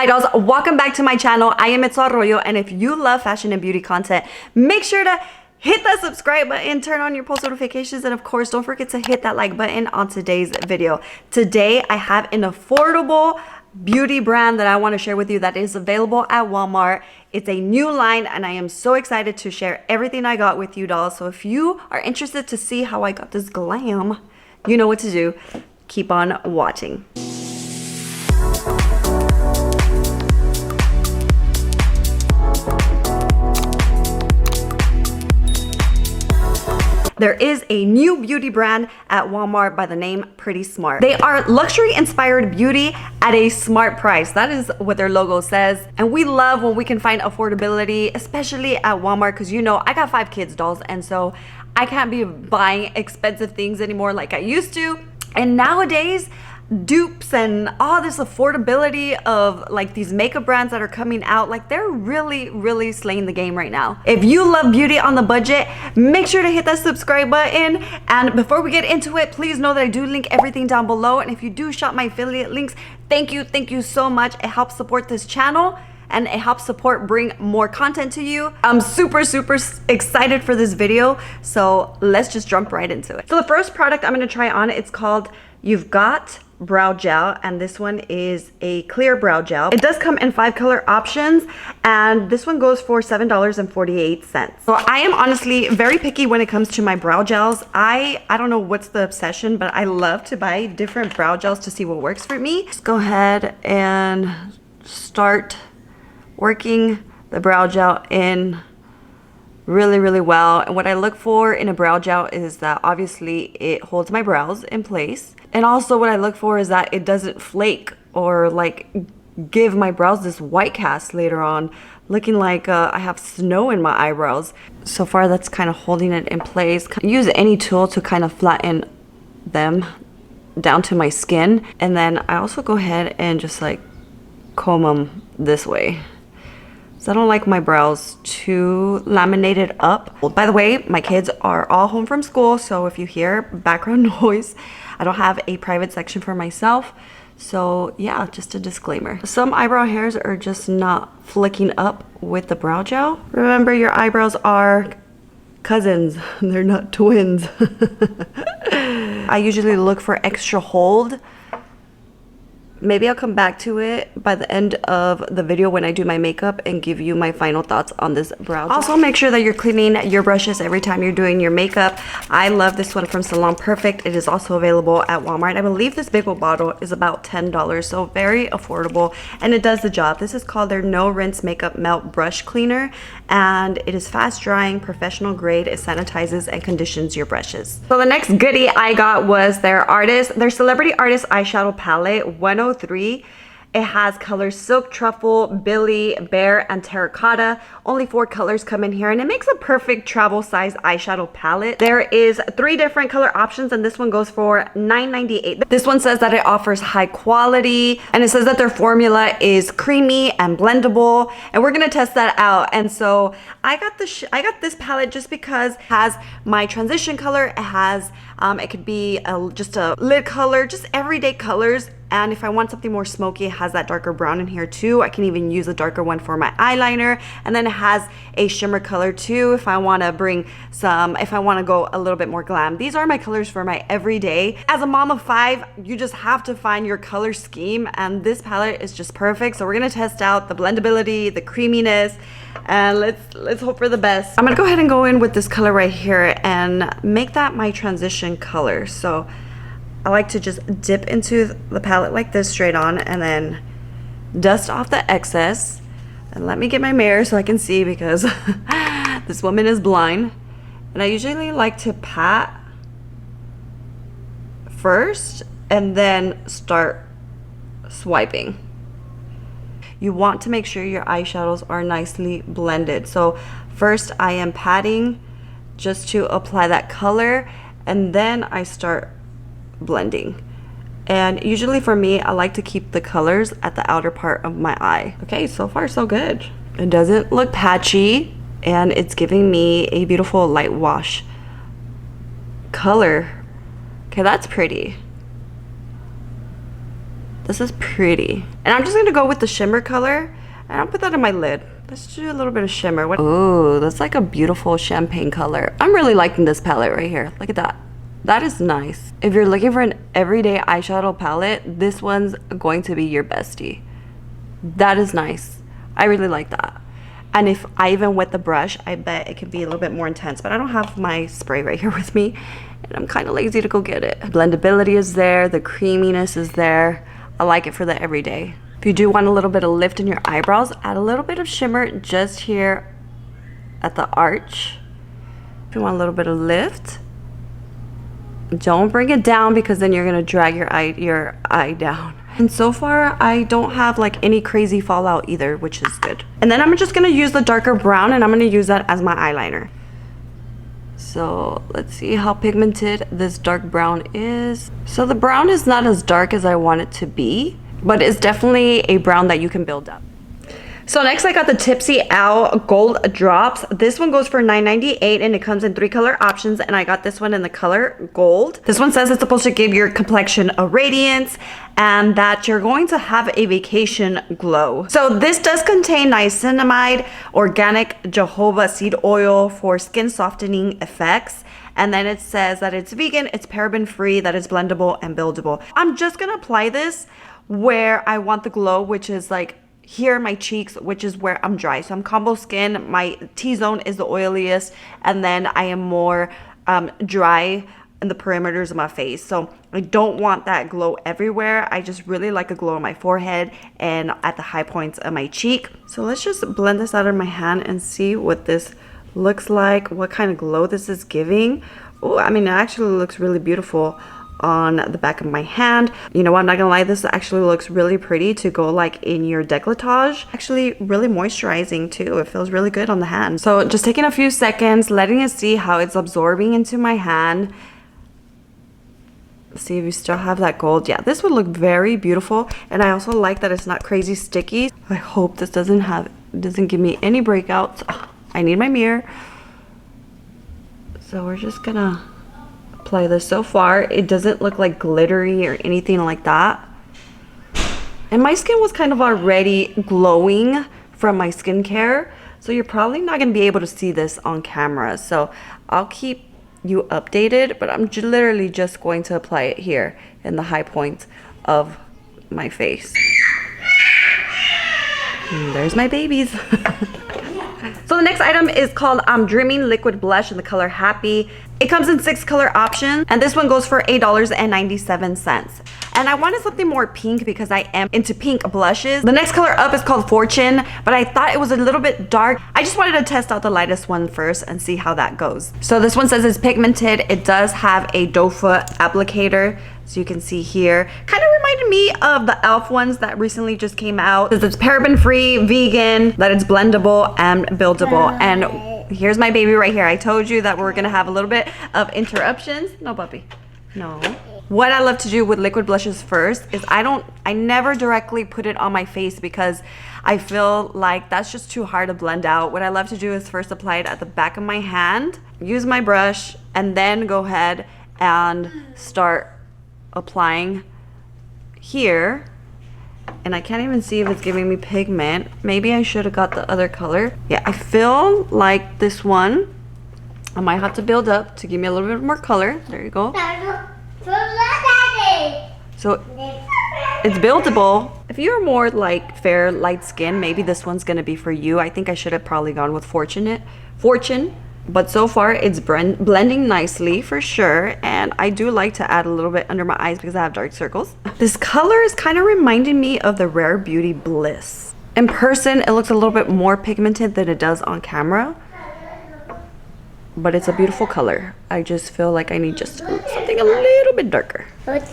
Hi dolls, welcome back to my channel. I am Itzel Arroyo, and if you love fashion and beauty content, make sure to hit that subscribe button, turn on your post notifications, and of course, don't forget to hit that like button on today's video. Today, I have an affordable beauty brand that I want to share with you that is available at Walmart. It's a new line, and I am so excited to share everything I got with you dolls. So if you are interested to see how I got this glam, you know what to do. Keep on watching. There is a new beauty brand at Walmart by the name Pretty Smart. They are luxury inspired beauty at a smart price. That is what their logo says. And we love when we can find affordability, especially at Walmart, because you know, I got 5 kids dolls, and so I can't be buying expensive things anymore like I used to. And nowadays, dupes and all this affordability of like these makeup brands that are coming out, like they're really slaying the game right now. If you love beauty on the budget, make sure to hit that subscribe button. And before we get into it, please know that I do link everything down below, and if you do shop my affiliate links, thank you so much. It helps support this channel and it helps support bring more content to you. I'm super excited for this video, so let's just jump right into it. So the first product I'm going to try on, it's called You've Got brow gel, and this one is a clear brow gel. It does come in 5 color options, and this one goes for $7.48. So I am honestly very picky when it comes to my brow gels. I don't know what's the obsession, but I love to buy different brow gels to see what works for me. Just go ahead and start working the brow gel in really well. And what I look for in a brow gel is that obviously it holds my brows in place, and also what I look for is that it doesn't flake or like give my brows this white cast later on, looking like I have snow in my eyebrows. So far that's kind of holding it in place. Use any tool to kind of flatten them down to my skin, and then I also go ahead and just like comb them this way. So I don't like my brows too laminated up. By the way, my kids are all home from school, so if you hear background noise, I don't have a private section for myself. So yeah, just a disclaimer. Some eyebrow hairs are just not flicking up with the brow gel. Remember, your eyebrows are cousins, they're not twins. I usually look for extra hold. Maybe I'll come back to it by the end of the video when I do my makeup and give you my final thoughts on this brow gel. Also, make sure that you're cleaning your brushes every time you're doing your makeup. I love this one from Salon Perfect. It is also available at Walmart. I believe this big old bottle is about $10, so very affordable, and it does the job. This is called their No Rinse Makeup Melt Brush Cleaner, and it is fast drying, professional grade. It sanitizes and conditions your brushes. So the next goodie I got was their Celebrity Artist Eyeshadow Palette 103. It has colors Silk, Truffle, Billy, Bear, and Terracotta. Only 4 colors come in here, and it makes a perfect travel size eyeshadow palette. There is 3 different color options, and this one goes for $9.98. This one says that it offers high quality, and it says that their formula is creamy and blendable, and we're gonna test that out. And so I got this palette just because it has my transition color. It has it could be just a lid color, just everyday colors. And if I want something more smoky, it has that darker brown in here too. I can even use a darker one for my eyeliner. And then it has a shimmer color too if I want to go a little bit more glam. These are my colors for my everyday. As a mom of 5, you just have to find your color scheme, and this palette is just perfect. So we're gonna test out the blendability, the creaminess, and let's hope for the best. I'm gonna go ahead and go in with this color right here and make that my transition color. So I like to just dip into the palette like this straight on, and then dust off the excess. And let me get my mirror so I can see, because this woman is blind. And I usually like to pat first and then start swiping. You want to make sure your eyeshadows are nicely blended. So first I am patting just to apply that color, and then I start blending. And usually for me, I like to keep the colors at the outer part of my eye. Okay, so far so good. It doesn't look patchy, and it's giving me a beautiful light wash color. Okay, that's pretty. This is pretty. And I'm just gonna go with the shimmer color, and I'll put that on my lid. Let's do a little bit of shimmer. Oh, that's like a beautiful champagne color. I'm really liking this palette right here. Look at that. That is nice. If you're looking for an everyday eyeshadow palette, this one's going to be your bestie. That is nice. I really like that. And if I even wet the brush, I bet it could be a little bit more intense, but I don't have my spray right here with me, and I'm kind of lazy to go get it. Blendability is there, the creaminess is there. I like it for the everyday. If you do want a little bit of lift in your eyebrows, add a little bit of shimmer just here at the arch. If you want a little bit of lift, don't bring it down because then you're gonna drag your eye down. And so far, I don't have like any crazy fallout either, which is good. And then I'm just gonna use the darker brown, and I'm gonna use that as my eyeliner. So let's see how pigmented this dark brown is. So the brown is not as dark as I want it to be, but it's definitely a brown that you can build up. So next I got the Tipsy Owl Gold Drops. This one goes for $9.98 and it comes in 3 color options, and I got this one in the color gold. This one says it's supposed to give your complexion a radiance and that you're going to have a vacation glow. So this does contain niacinamide, organic jojoba seed oil for skin softening effects. And then it says that it's vegan, it's paraben free, that it's blendable and buildable. I'm just gonna apply this where I want the glow, which is like here in my cheeks, which is where I'm dry. So I'm combo skin, my T-zone is the oiliest, and then I am more dry in the perimeters of my face. So I don't want that glow everywhere. I just really like a glow on my forehead and at the high points of my cheek. So let's just blend this out of my hand and see what this looks like, what kind of glow this is giving. Oh, I mean, it actually looks really beautiful on the back of my hand. You know what, I'm not gonna lie, this actually looks really pretty to go like in your décolletage. Actually really moisturizing too. It feels really good on the hand. So just taking a few seconds, letting it see how it's absorbing into my hand. See if you still have that gold. Yeah, this would look very beautiful, and I also like that it's not crazy sticky. I hope this doesn't give me any breakouts. I need my mirror. So we're just gonna apply this. So far it doesn't look like glittery or anything like that, and my skin was kind of already glowing from my skincare, so you're probably not going to be able to see this on camera, so I'll keep you updated, but I'm literally just going to apply it here in the high points of my face. And there's my babies. So the next item is called I'm Dreaming Liquid Blush in the color Happy. It comes in 6 color options, and this one goes for $8.97. And I wanted something more pink because I am into pink blushes. The next color up is called Fortune, but I thought it was a little bit dark. I just wanted to test out the lightest one first and see how that goes. So this one says it's pigmented. It does have a doe foot applicator, so you can see here. Kind of reminded me of the e.l.f. ones that recently just came out. It says it's paraben free, vegan, that it's blendable and buildable. And here's my baby right here. I told you that we're gonna have a little bit of interruptions. No, puppy. No. What I love to do with liquid blushes first is I never directly put it on my face because I feel like that's just too hard to blend out. What I love to do is first apply it at the back of my hand, use my brush, and then go ahead and start applying here. And I can't even see if it's giving me pigment. Maybe I should have got the other color. Yeah, I feel like this one I might have to build up to give me a little bit more color. There you go. So it's buildable. If you're more like fair, light skin, maybe this one's gonna be for you. I think I should have probably gone with Fortune. But so far it's blending nicely for sure, and I do like to add a little bit under my eyes because I have dark circles. This color is kind of reminding me of the Rare Beauty Bliss. In person it looks a little bit more pigmented than it does on camera, but it's a beautiful color. I just feel like I need just something a little bit darker.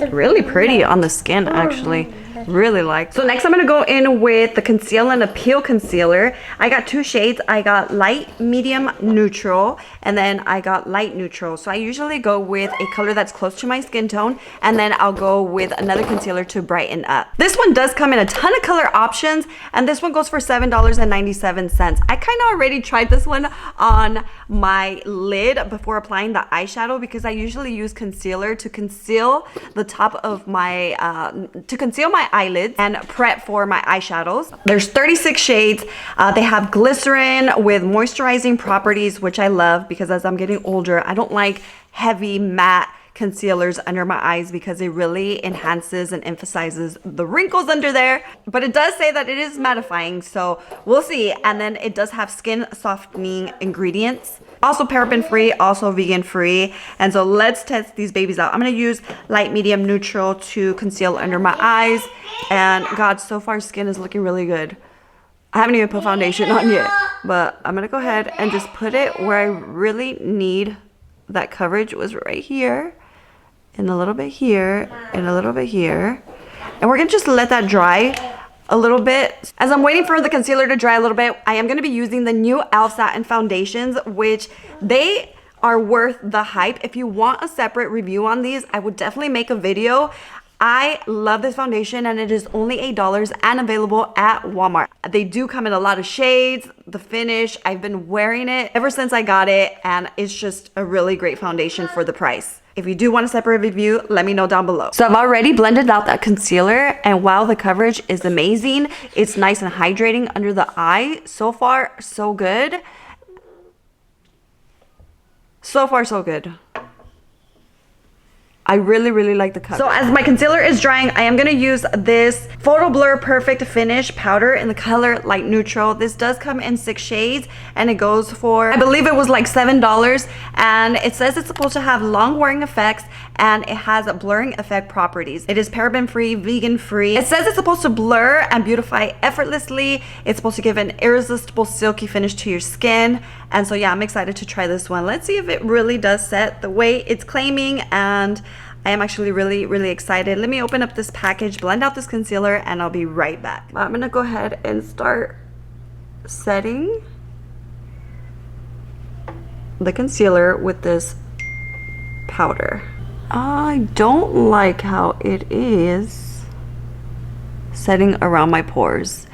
Really pretty on the skin, actually. Really like. So next I'm gonna go in with the Conceal and Appeal Concealer. I got 2 shades. I got light, medium, neutral, and then I got light neutral. So I usually go with a color that's close to my skin tone, and then I'll go with another concealer to brighten up. This one does come in a ton of color options, and this one goes for $7.97. I kind of already tried this one on my lid before applying the eyeshadow because I usually use concealer to conceal the top of my, to conceal my my eyelids and prep for my eyeshadows. There's 36 shades. They have glycerin with moisturizing properties, which I love because as I'm getting older, I don't like heavy matte concealers under my eyes because it really enhances and emphasizes the wrinkles under there. But it does say that it is mattifying, so we'll see. And then it does have skin softening ingredients. Also paraben free, also vegan free. And so let's test these babies out. I'm gonna use light, medium, neutral to conceal under my eyes. And God, so far skin is looking really good. I haven't even put foundation on yet, but I'm gonna go ahead and just put it where I really need that coverage, was right here, and a little bit here, and a little bit here. And we're gonna just let that dry a little bit. As I'm waiting for the concealer to dry a little bit, I am gonna be using the new e.l.f. Satin Foundations, which they are worth the hype. If you want a separate review on these, I would definitely make a video. I love this foundation and it is only $8 and available at Walmart. They do come in a lot of shades. The finish, I've been wearing it ever since I got it and it's just a really great foundation for the price. If you do want a separate review, let me know down below. So I've already blended out that concealer and while the coverage is amazing, it's nice and hydrating under the eye. So far, so good. So far, so good. I really like the color. So as my concealer is drying, I am gonna use this Photo Blur Perfect Finish powder in the color light neutral. This does come in 6 shades and it goes for, I believe it was like $7. And it says it's supposed to have long wearing effects and it has a blurring effect properties. It is paraben free, vegan free. It says it's supposed to blur and beautify effortlessly. It's supposed to give an irresistible silky finish to your skin. And so yeah, I'm excited to try this one. Let's see if it really does set the way it's claiming, and I am actually really excited. Let me open up this package, blend out this concealer, and I'll be right back. I'm gonna go ahead and start setting the concealer with this powder. I don't like how it is setting around my pores.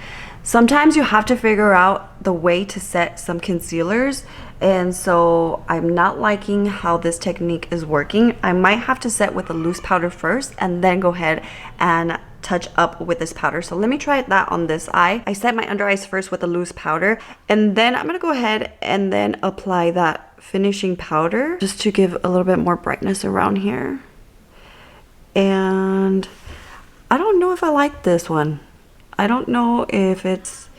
Sometimes you have to figure out the way to set some concealers, and so I'm not liking how this technique is working. I might have to set with a loose powder first and then go ahead and touch up with this powder. So let me try that on this eye. I set my under eyes first with a loose powder, and then I'm gonna go ahead and then apply that finishing powder just to give a little bit more brightness around here. And I don't know if I like this one. I don't know if it's,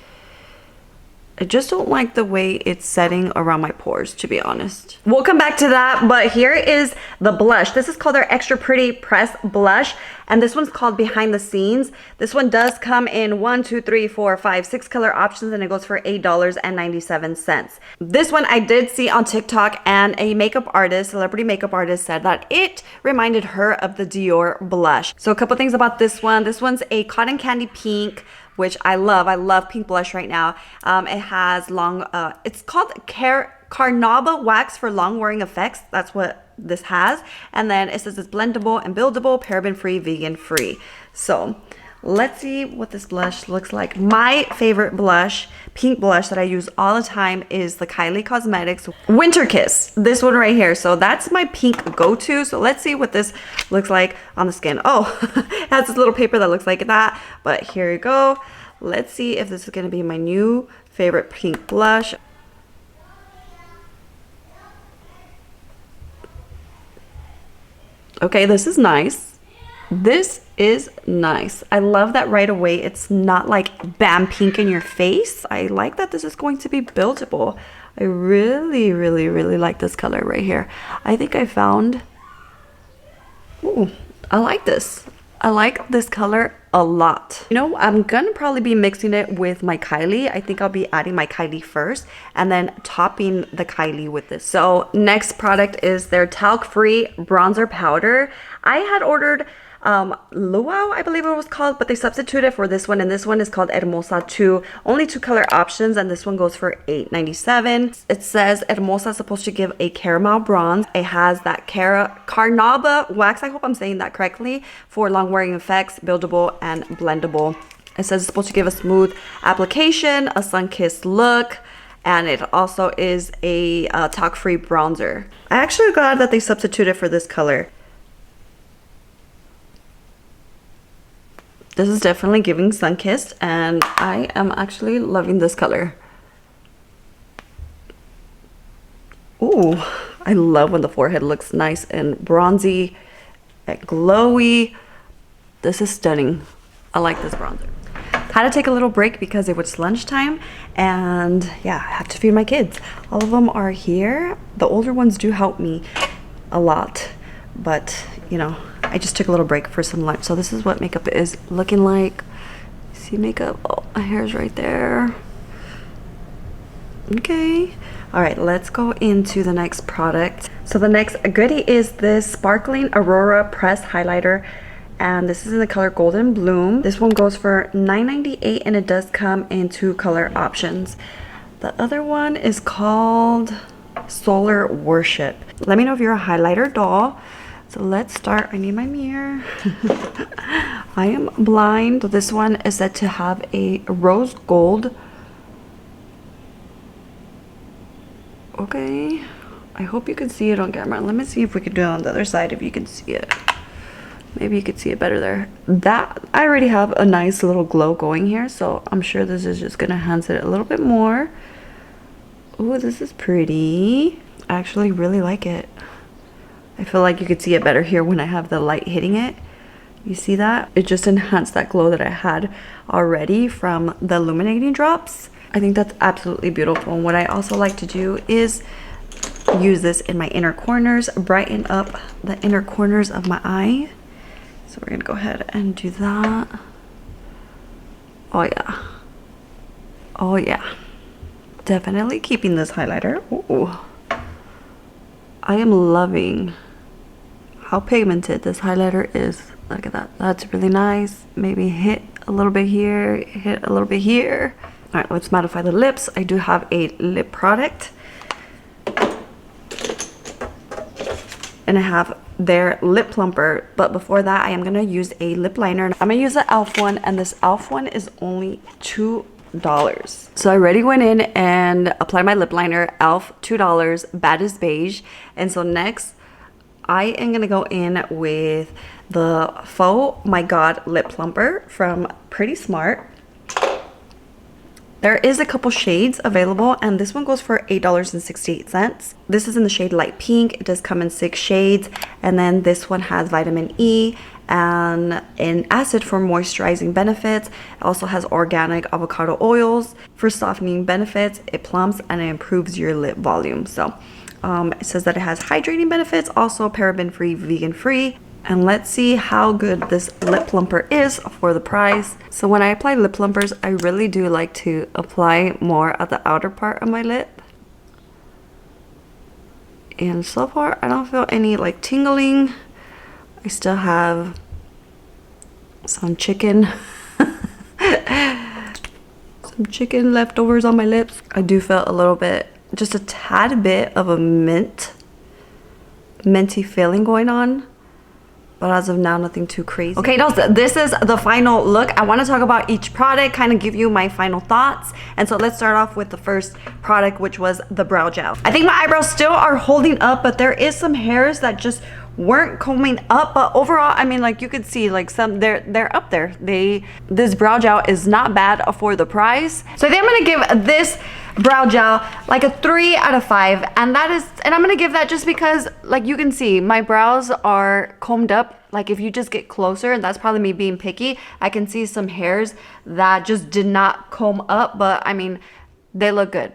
I just don't like the way it's setting around my pores, to be honest. We'll come back to that, but here is the blush. This is called their Extra Pretty Press Blush, and this one's called Behind the Scenes. This one does come in 1, 2, 3, 4, 5, 6 color options, and it goes for $8.97. This one I did see on TikTok, and a makeup artist, celebrity makeup artist, said that it reminded her of the Dior blush. So a couple things about this one. This one's a cotton candy pink, which I love. I love pink blush right now. It has long, it's called Carnauba wax for long wearing effects. That's what this has. And then it says it's blendable and buildable, paraben free, vegan free. So let's see what this blush looks like. My favorite blush, pink blush that I use all the time, is the Kylie Cosmetics Winter Kiss. This one right here. So that's my pink go-to. So let's see what this looks like on the skin. Oh, it has this little paper that looks like that. But here you go. Let's see if this is going to be my new favorite pink blush. Okay, this is nice. This is nice. I love that right away. It's not like bam pink in your face. I like that this is going to be buildable. I really like this color right here. I think I found, ooh, I like this. I like this color a lot. You know, I'm gonna probably be mixing it with my Kylie. I think I'll be adding my Kylie first and then topping the Kylie with this. So next product is their talc-free bronzer powder. I had ordered Luau, I believe it was called, but they substituted for this one, and this one is called Hermosa 2. Only 2 color options, and this one goes for $8.97. It says Hermosa is supposed to give a caramel bronze. It has that Carnauba wax, I hope I'm saying that correctly, for long wearing effects, buildable and blendable. It says it's supposed to give a smooth application, a sun-kissed look, and it also is a talc-free bronzer. I actually glad that they substituted for this color. This is definitely giving sun-kissed, and I am actually loving this color. Ooh, I love when the forehead looks nice and bronzy and glowy. This is stunning. I like this bronzer. Had to take a little break because it was lunchtime, and yeah, I have to feed my kids. All of them are here. The older ones do help me a lot, but you know, I just took a little break for some lunch. So this is what makeup is looking like. See makeup? Oh, my hair's right there. Okay. All right, let's go into the next product. So the next goodie is this Sparkling Aurora Pressed Highlighter, and this is in the color Golden Bloom. This one goes for $9.98, and it does come in 2 color options. The other one is called Solar Worship. Let me know if you're a highlighter doll. So let's start. I need my mirror. I am blind. So this one is said to have a rose gold. Okay, I hope you can see it on camera. Let me see if we can do it on the other side, if you can see it. Maybe you could see it better there. That, I already have a nice little glow going here, so I'm sure this is just gonna enhance it a little bit more. Oh, this is pretty. I actually really like it. I feel like you could see it better here when I have the light hitting it. You see that? It just enhanced that glow that I had already from the illuminating drops. I think that's absolutely beautiful. And what I also like to do is use this in my inner corners, brighten up the inner corners of my eye. So we're gonna go ahead and do that. Oh yeah. Oh yeah. Definitely keeping this highlighter. Ooh. I am loving how pigmented this highlighter is. Look at that. That's really nice. Maybe hit a little bit here, hit a little bit here. All right, let's mattify the lips. I do have a lip product, and I have their lip plumper, but before that I am gonna use a lip liner. I'm gonna use the e.l.f. one, and this e.l.f. one is only $2. So I already went in and applied my lip liner. e.l.f. $2, Bad is Beige. And so next I am gonna go in with the Faux My God lip plumper from Pretty Smart. There is a couple shades available, and this one goes for $8.68. This is in the shade Light Pink. It does come in 6 shades, and then this one has vitamin E and an acid for moisturizing benefits. It also has organic avocado oils for softening benefits. It plumps and it improves your lip volume. So it says that it has hydrating benefits, also paraben-free, vegan-free. And let's see how good this lip plumper is for the price. So when I apply lip plumpers, I really do like to apply more at the outer part of my lip. And so far, I don't feel any like tingling. I still have some chicken. Some chicken leftovers on my lips. I do feel a little bit, just a tad bit of a minty feeling going on. But as of now, nothing too crazy. Okay, dolls, this is the final look. I want to talk about each product, kind of give you my final thoughts. And so let's start off with the first product, which was the brow gel. I think my eyebrows still are holding up, but there is some hairs that just weren't combing up. But overall, I mean, like you could see, like some they're up there. This brow gel is not bad for the price. So I think I'm gonna give this brow gel like a 3 out of 5, and I'm gonna give that just because, like you can see, my brows are combed up. Like if you just get closer, and that's probably me being picky, I can see some hairs that just did not comb up, but I mean, they look good.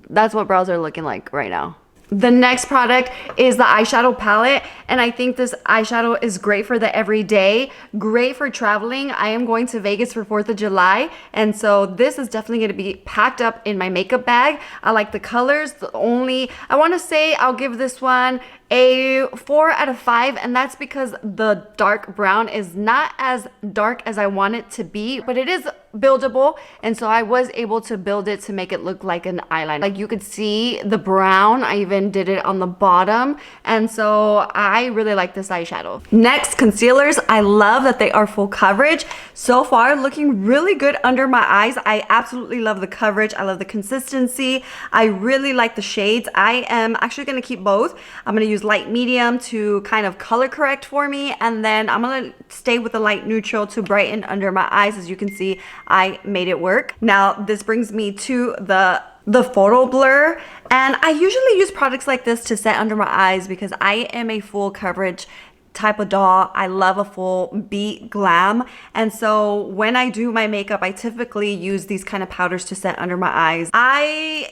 That's what brows are looking like right now. The next product is the eyeshadow palette, and I think this eyeshadow is great for the everyday, great for traveling. I am going to Vegas for 4th of July, and so this is definitely going to be packed up in my makeup bag. I like the colors. I want to say I'll give this one a 4 out of 5, and that's because the dark brown is not as dark as I want it to be, but it is buildable, and so I was able to build it to make it look like an eyeliner. Like you could see the brown, I even did it on the bottom, and so I really like this eyeshadow. Next, concealers. I love that they are full coverage. So far, looking really good under my eyes. I absolutely love the coverage. I love the consistency. I really like the shades. I am actually going to keep both. I'm going to use use light medium to kind of color correct for me, and then I'm gonna stay with the light neutral to brighten under my eyes. As you can see, I made it work. Now this brings me to the photo blur, and I usually use products like this to set under my eyes because I am a full coverage type of doll. I love a full beat glam, and so when I do my makeup, I typically use these kind of powders to set under my eyes.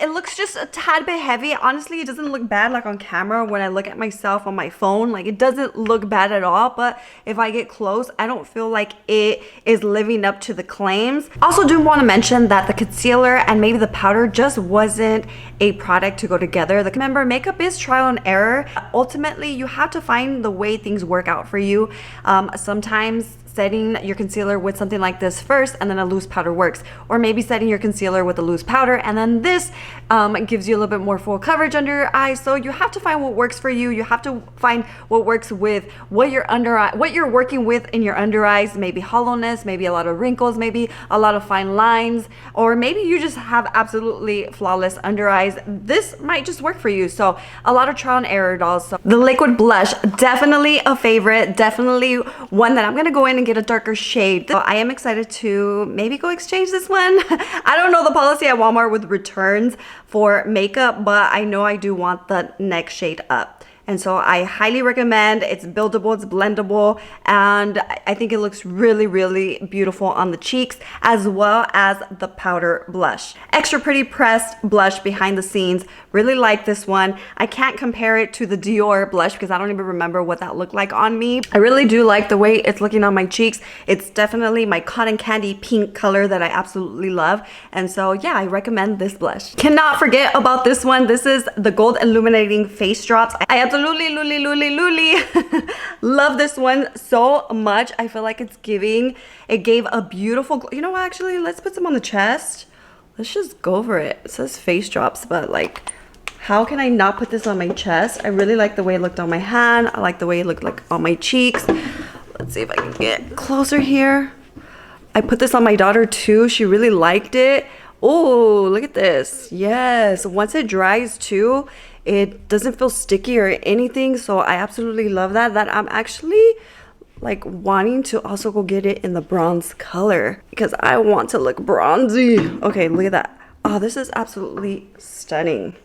It looks just a tad bit heavy. Honestly, it doesn't look bad like on camera. When I look at myself on my phone, like, it doesn't look bad at all, but if I get close, I don't feel like it is living up to the claims. Also do want to mention that the concealer and maybe the powder just wasn't a product to go together. Remember, makeup is trial and error. Ultimately, you have to find the way things work out for you. Sometimes setting your concealer with something like this first and then a loose powder works, or maybe setting your concealer with a loose powder and then this gives you a little bit more full coverage under your eyes. So you have to find what works for you. You have to find what works with what you're working with in your under eyes. Maybe hollowness, maybe a lot of wrinkles, maybe a lot of fine lines, or maybe you just have absolutely flawless under eyes. This might just work for you. So a lot of trial and error dolls. So the liquid blush, definitely a favorite, definitely one that I'm gonna go in and get a darker shade. So I am excited to maybe go exchange this one. I don't know the policy at Walmart with returns for makeup, but I know I do want the next shade up. And so I highly recommend. It's buildable, it's blendable, and I think it looks really, really beautiful on the cheeks, as well as the powder blush. Extra pretty pressed blush behind the scenes. Really like this one. I can't compare it to the Dior blush because I don't even remember what that looked like on me. I really do like the way it's looking on my cheeks. It's definitely my cotton candy pink color that I absolutely love. And so yeah, I recommend this blush. Cannot forget about this one. This is the Gold Illuminating Face Drops. I absolutely love this one so much. I feel like it gave a beautiful, you know what, actually, let's put some on the chest. Let's just go over it. It says face drops, but like, how can I not put this on my chest? I really like the way it looked on my hand. I like the way it looked like on my cheeks. Let's see if I can get closer here. I put this on my daughter too. She really liked it. Oh, look at this. Yes, once it dries too, it doesn't feel sticky or anything. So I absolutely love that I'm actually like wanting to also go get it in the bronze color because I want to look bronzy. Okay, look at that. Oh, this is absolutely stunning.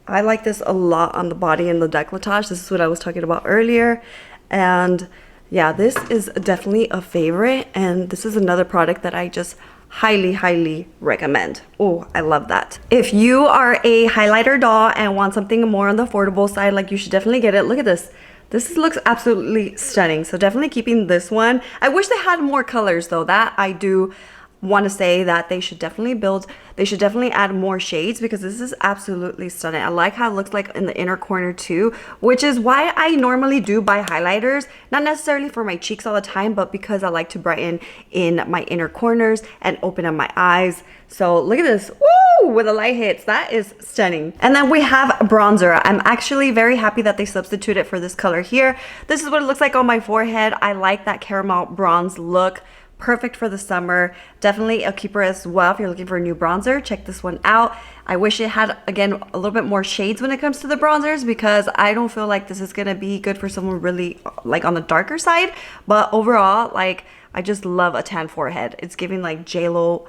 I like this a lot on the body and the décolletage. This is what I was talking about earlier. And yeah, this is definitely a favorite, and this is another product that I just highly recommend. Oh, I love that. If you are a highlighter doll and want something more on the affordable side, like, you should definitely get it. Look at this. This looks absolutely stunning. So definitely keeping this one. I wish they had more colors though. That I do want to say that they should definitely add more shades because this is absolutely stunning. I like how it looks like in the inner corner too, which is why I normally do buy highlighters, not necessarily for my cheeks all the time, but because I like to brighten in my inner corners and open up my eyes. So look at this. Woo! With the light hits, that is stunning. And then we have bronzer. I'm actually very happy that they substituted for this color here. This is what it looks like on my forehead. I like that caramel bronze look. Perfect for the summer. Definitely a keeper as well if you're looking for a new bronzer. Check this one out. I wish it had, again, a little bit more shades when it comes to the bronzers because I don't feel like this is gonna be good for someone really like on the darker side. But overall, like, I just love a tan forehead. It's giving like J-Lo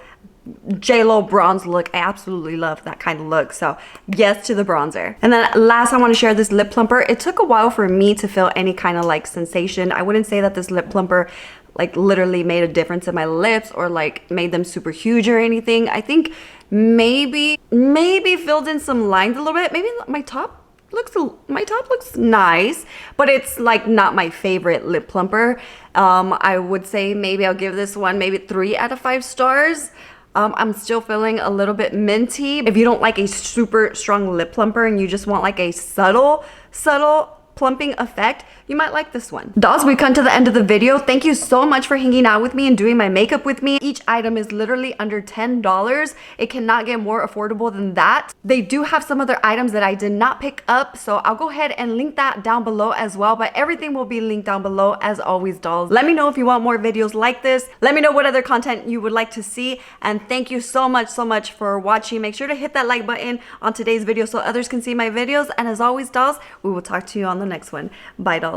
bronze look. I absolutely love that kind of look. So yes to the bronzer. And then last, I want to share this lip plumper. It took a while for me to feel any kind of like sensation. I wouldn't say that this lip plumper like literally made a difference in my lips or like made them super huge or anything. I think maybe filled in some lines a little bit. Maybe my top looks nice, but it's like not my favorite lip plumper. I would say maybe I'll give this one maybe 3 out of 5 stars. I'm still feeling a little bit minty. If you don't like a super strong lip plumper and you just want like a subtle plumping effect, you might like this one. Dolls, we've come to the end of the video. Thank you so much for hanging out with me and doing my makeup with me. Each item is literally under $10. It cannot get more affordable than that. They do have some other items that I did not pick up, so I'll go ahead and link that down below as well, but everything will be linked down below as always, dolls. Let me know if you want more videos like this. Let me know what other content you would like to see, and thank you so much for watching. Make sure to hit that like button on today's video so others can see my videos, and as always, dolls, we will talk to you on the next one. Bye, dolls.